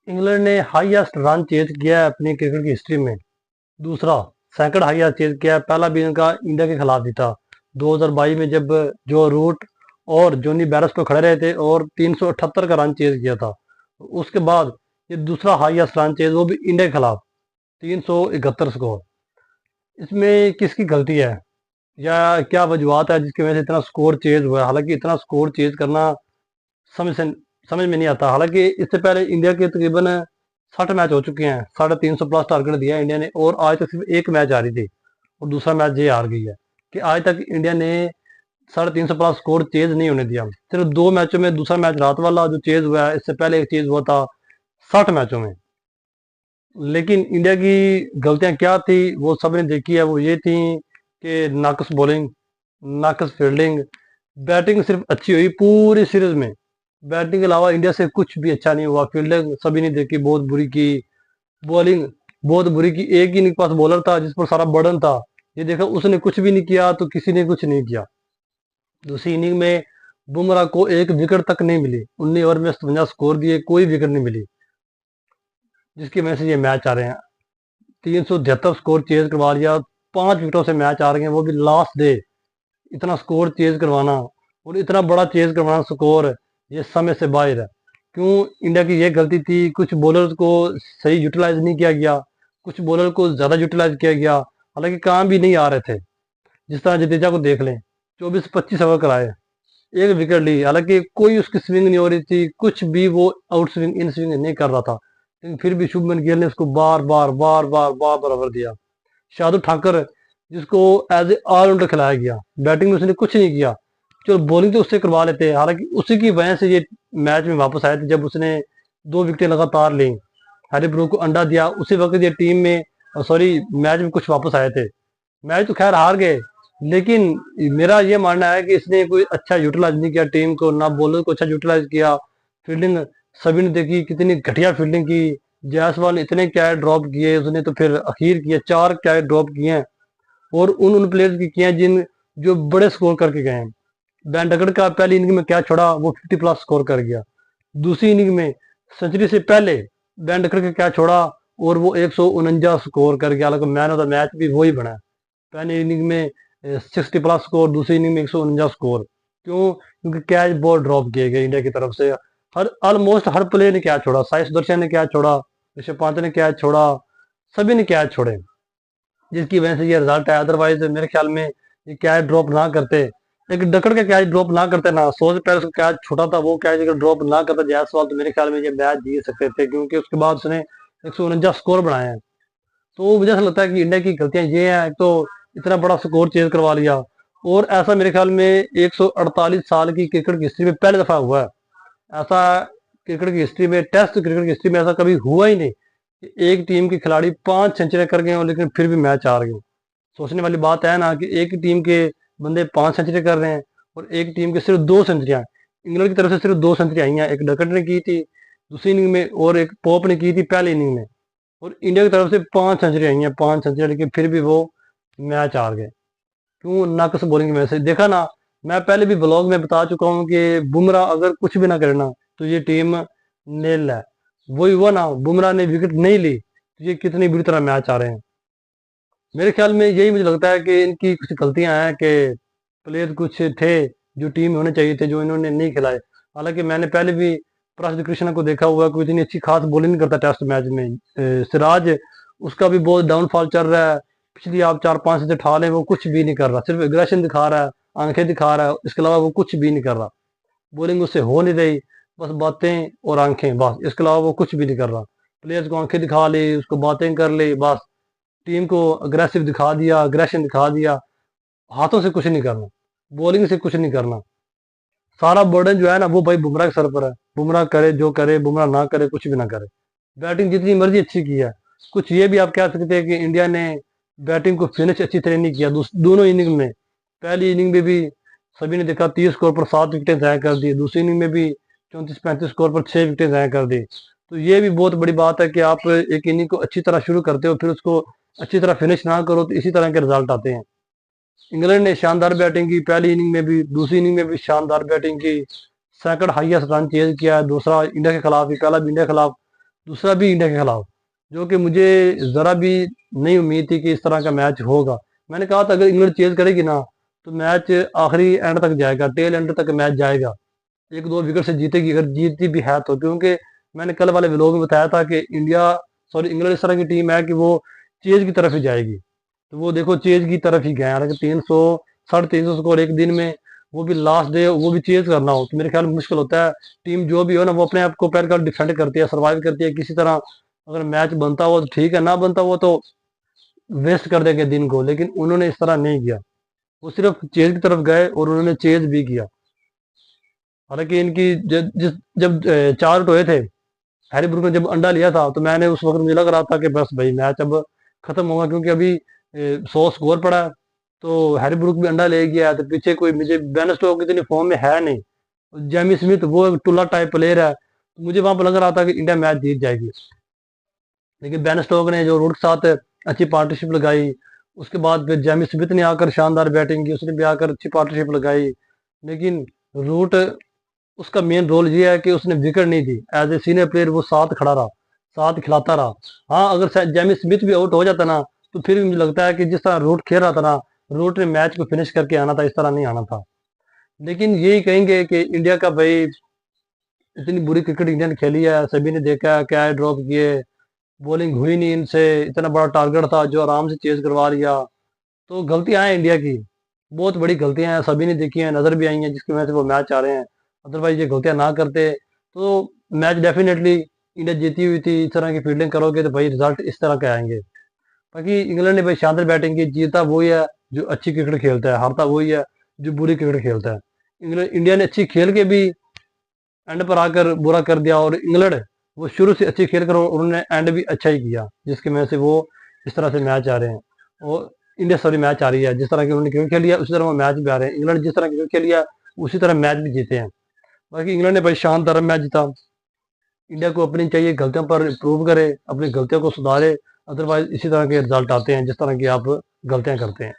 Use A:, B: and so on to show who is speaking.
A: England ने highest run chase किया है अपनी क्रिकेट की हिस्ट्री में। दूसरा, सेकंड हाईएस्ट चेज किया है। पहला भी इनका इंडिया के खिलाफ ही था 2022 में, जब जो रूट और जोनी बैरस पे खड़े रहे थे और 378 का रन चेज किया था। उसके बाद ये दूसरा हाईएस्ट रन चेज, वो भी इंडिया के खिलाफ 371 स्कोर। इसमें किसकी गलती है या क्या वजूहत है जिसकी वजह से इतना स्कोर चेज हुआ है? हालांकि इतना स्कोर चेज करना समझ से समझ में नहीं आता। हालांकि इससे पहले इंडिया के तकरीबन 60 मैच हो चुके हैं, 350 प्लस टारगेट दिया है इंडिया ने, और आज तक सिर्फ एक मैच आ रही थी और दूसरा मैच ये हार गई है कि आज तक इंडिया ने 350 प्लस स्कोर चेज नहीं होने दिया। सिर्फ 2 मैचों में, दूसरा मैच रात वाला जो चेज हुआ है, इससे पहले एक चेज हुआ था 60 मैचों में। लेकिन इंडिया की गलतियां क्या थी वो सबने देखी है। वो ये थी कि नाकस बॉलिंग, नाकस फील्डिंग, बैटिंग सिर्फ अच्छी हुई पूरी सीरीज में। बैटिंग के अलावा इंडिया से कुछ भी अच्छा नहीं हुआ। फील्डिंग सभी ने देखी, बहुत बुरी की। बॉलिंग बहुत बुरी की। एक ही इनके पास बॉलर था जिस पर सारा बर्डन था, ये देखा उसने कुछ भी नहीं किया तो किसी ने कुछ नहीं किया। दूसरी इनिंग में बुमराह को एक विकेट तक नहीं मिली। 19 ओवर में 57 स्कोर दिए, कोई विकेट नहीं मिली, जिसकी वजह से ये मैच आ रहे हैं। 373 स्कोर चेज करवा लिया, 5 विकेटों से मैच आ रहे हैं, वो भी लास्ट डे। इतना स्कोर चेज करवाना और इतना बड़ा चेज करवाना स्कोर, ये समय से बाहर है। क्यों? इंडिया की ये गलती थी, कुछ बॉलर्स को सही यूटिलाइज नहीं किया गया, कुछ बॉलर को ज्यादा यूटिलाइज किया गया, हालांकि काम भी नहीं आ रहे थे। जिस तरह जडेजा को देख लें, 24-25 ओवर कराए, एक विकेट ली, हालांकि कोई उसकी स्विंग नहीं हो रही थी, कुछ भी वो आउट स्विंग इन स्विंग नहीं कर रहा था, लेकिन फिर भी शुभमन गिल ने उसको बार बार बार बार बार बार ओवर दिया। शार्दुल ठाकुर, जिसको एज ए ऑलराउंडर खिलाया गया, बैटिंग में उसने कुछ नहीं किया, चलो बॉलिंग तो उससे करवा लेते। हालांकि उसी की वजह से ये मैच में वापस आए थे, जब उसने 2 विकेटें लगातार ली, हैरी ब्रूक को अंडा दिया, उसी वक्त ये टीम में, सॉरी, मैच में कुछ वापस आए थे। मैच तो खैर हार गए, लेकिन मेरा ये मानना है कि इसने कोई अच्छा यूटिलाइज नहीं किया टीम को, ना बॉलर को अच्छा यूटिलाइज किया। फील्डिंग सभी ने देखी, कितनी घटिया फील्डिंग की। जायसवाल ने इतने कैच ड्रॉप किए, उसने तो फिर अखीर किए, 4 कैच ड्रॉप किए हैं, और उन प्लेयर्स की किए हैं जिन जो बड़े स्कोर करके गए हैं। बैन डगड़ का पहली इनिंग में कैच छोड़ा, वो 50 प्लस स्कोर कर गया। दूसरी इनिंग में सेंचुरी से पहले बैन डगड़ का कैच छोड़ा और वो 149 स्कोर कर गया, हालांकि मैन ऑफ द मैच भी वही बना है। पहली इनिंग में 60 प्लस स्कोर, दूसरी इनिंग में 149 स्कोर। क्यों? क्योंकि कैच बहुत ड्रॉप किए गए इंडिया की तरफ से। हर ऑलमोस्ट हर प्लेयर ने कैच छोड़ा। साई सुदर्शन ने कैच छोड़ा, ऋषभ पंत ने कैच छोड़ा, सभी ने कैच छोड़े, जिसकी वजह से ये रिजल्ट है। अदरवाइज मेरे ख्याल में ये कैच ड्रॉप ना करते, एक डकड़ के कैच ड्रॉप ना करते ना, 100 से पहले उसका कैच छोटा था, वो कैच अगर ड्रॉप ना करता जायसवाल, तो मेरे ख्याल में ये मैच जीत सकते थे, क्योंकि उसके बाद उसने 149 स्कोर बनाए हैं। तो मुझे ऐसा लगता है कि इंडिया की गलतियां ये हैं, एक तो इतना बड़ा स्कोर चेज करवा लिया, और ऐसा मेरे ख्याल में 148 साल की क्रिकेट की हिस्ट्री में पहली दफा हुआ है ऐसा। क्रिकेट की हिस्ट्री में, टेस्ट क्रिकेट की हिस्ट्री में ऐसा कभी हुआ ही नहीं कि एक टीम के खिलाड़ी 5 सेंचुरी कर गए हो लेकिन फिर भी मैच हार गए। सोचने वाली बात है ना कि एक टीम के बंदे 5 सेंचुरी कर रहे हैं और एक टीम के सिर्फ 2 सेंचुरियां। इंग्लैंड की तरफ से सिर्फ 2 सेंचुरी आई हैं, एक डकट ने की थी दूसरी इनिंग में और एक पोप ने की थी पहली इनिंग में। और इंडिया की तरफ से 5 सेंचुरी आई हैं, 5 सेंचुरी, लेकिन फिर भी वो मैच हार गए। क्यों? नाकस बॉलिंग की वजह से। देखा ना, मैं पहले भी ब्लॉग में बता चुका हूँ कि बुमराह अगर कुछ भी ना करे ना, तो ये टीम नेल है। वही हुआ ना, बुमराह ने विकेट नहीं ली तो ये कितनी बुरी तरह मैच आ रहे हैं। मेरे ख्याल में यही मुझे लगता है कि इनकी कुछ गलतियां हैं कि प्लेयर कुछ थे जो टीम में होने चाहिए थे, जो इन्होंने नहीं खिलाए। हालांकि मैंने पहले भी प्रसिद्ध कृष्णा को देखा हुआ है, कोई इतनी अच्छी खास बॉलिंग नहीं करता टेस्ट मैच में। सिराज, उसका भी बहुत डाउनफॉल चल रहा है। पिछली आप 4-5 से ठा लें, वो कुछ भी नहीं कर रहा, सिर्फ एग्रेशन दिखा रहा है, आंखें दिखा रहा है, इसके अलावा वो कुछ भी नहीं कर रहा। बॉलिंग उससे हो नहीं रही, बस बातें और आंखें, बस, इसके अलावा वो कुछ भी नहीं कर रहा। प्लेयर्स को आंखें दिखा ली, उसको बातें कर ली, बस, टीम को अग्रेसिव दिखा दिया, अग्रेशन दिखा दिया, हाथों से कुछ नहीं करना, बॉलिंग से कुछ नहीं करना। सारा बर्डन जो है ना वो भाई बुमराह के सर पर है। बुमराह करे जो करे, बुमराह ना करे कुछ भी ना करे। बैटिंग जितनी मर्जी अच्छी की है, कुछ ये भी आप कह सकते हैं कि इंडिया ने बैटिंग को फिनिश अच्छी तरह नहीं किया दोनों इनिंग में। पहली इनिंग में भी सभी ने देखा 30 स्कोर पर 7 विकेटें ज़ाया कर दी, दूसरी इनिंग में भी 34-35 स्कोर पर 6 विकेटें ज़ाया कर दी। तो ये भी बहुत बड़ी बात है कि आप एक इनिंग को अच्छी तरह शुरू करते हो, फिर उसको अच्छी तरह फिनिश ना करो, तो इसी तरह के रिजल्ट आते हैं। इंग्लैंड ने शानदार बैटिंग की, पहली इनिंग में भी दूसरी इनिंग में भी शानदार बैटिंग की, सेकंड हाईएस्ट रन चेज किया है, दूसरा इंडिया के खिलाफ ही, पहला भी इंडिया के खिलाफ, दूसरा भी इंडिया के खिलाफ, जो कि मुझे ज़रा भी नहीं उम्मीद थी कि इस तरह का मैच होगा। मैंने कहा था अगर इंग्लैंड चेज़ करेगी ना तो मैच आखिरी एंड तक जाएगा, टेल एंड तक मैच जाएगा, 1-2 विकेट से जीतेगी, अगर जीतती भी है तो। क्योंकि मैंने कल वाले व्लॉग में बताया था कि इंग्लैंड इस तरह की टीम है कि वो चेज़ की तरफ ही जाएगी। तो वो देखो चेज़ की तरफ ही गए, हालाँकि 300 साढ़े 300 स्कोर एक दिन में, वो भी लास्ट डे, वो भी चेज़ करना हो तो मेरे ख्याल में मुश्किल होता है। टीम जो भी हो ना वो अपने आप को पहले कर डिफेंड करती है, सर्वाइव करती है किसी तरह। अगर मैच बनता हुआ तो ठीक है, ना बनता हुआ तो वेस्ट कर देंगे दिन को, लेकिन उन्होंने इस तरह नहीं किया। वो सिर्फ चेज़ की तरफ गए और उन्होंने चेज़ भी किया। हालाँकि इनकी जब 4 आउट हुए थे, हैरी ब्रूक ने जब अंडा लिया था तो मैंने उस वक़्त मुझे लग रहा था कि बस भाई मैच अब खत्म होगा, क्योंकि अभी 100 स्कोर पड़ा है, तो हैरी ब्रूक भी अंडा ले गया है, तो पीछे कोई मुझे बेन स्टोक्स इतनी फॉर्म में है नहीं। जेमी स्मिथ वो एक टुल्ला टाइप प्लेयर है, तो मुझे वहाँ पे लग रहा था कि इंडिया मैच जीत जाएगी। लेकिन बेन स्टोक ने जो रूट के साथ अच्छी पार्टनरशिप लगाई, उसके बाद फिर जेमी स्मिथ ने आकर शानदार बैटिंग की, उसने भी आकर अच्छी पार्टनरशिप लगाई। लेकिन रूट, उसका मेन रोल ये है कि उसने विकेट नहीं दी, एज ए सीनियर प्लेयर वो साथ खड़ा रहा, साथ खिलाता रहा। हाँ, अगर जेमी स्मिथ भी आउट हो जाता ना तो फिर भी मुझे लगता है कि जिस तरह रूट खेल रहा था ना, रूट ने मैच को फिनिश करके आना था, इस तरह नहीं आना था। लेकिन यही कहेंगे कि इंडिया का भाई, इतनी बुरी क्रिकेट इंडिया ने खेली है, सभी ने देखा है क्या ड्रॉप किए, बॉलिंग हुई नहीं इनसे, इतना बड़ा टारगेट था जो आराम से चेज करवा लिया। तो गलतियां हैं इंडिया की, बहुत बड़ी गलतियां हैं, सभी ने देखी हैं, नजर भी आई हैं, जिसकी वजह से वो मैच आ रहे हैं। अदरवाइज ये गलतियां ना करते तो मैच डेफिनेटली इंडिया जीती हुई थी। इस तरह की फील्डिंग करोगे तो भाई रिजल्ट इस तरह के आएंगे। बाकी इंग्लैंड ने भाई शानदार बैटिंग की, जीता वही है जो अच्छी क्रिकेट खेलता है, हारता वही है जो बुरी क्रिकेट खेलता है। इंडिया ने अच्छी खेल के भी एंड पर आकर बुरा कर दिया, और इंग्लैंड वो शुरू से अच्छी खेल कर उन्होंने एंड भी अच्छा ही किया, जिसकी वजह से वो इस तरह से मैच आ रहे हैं। और इंडिया सॉरी मैच आ रही है, जिस तरह की उन्होंने क्रिकेट खेली है उसी तरह वो मैच भी आ रहे हैं। इंग्लैंड जिस तरह क्रिकेट खेली है उसी तरह मैच भी जीते हैं। बाकी इंग्लैंड ने भाई शानदार मैच जीता। इंडिया को अपनी चाहिए गलतियों पर इम्प्रूव करे, अपनी गलतियों को सुधारे, अदरवाइज इसी तरह के रिजल्ट आते हैं जिस तरह की आप गलतियां करते हैं।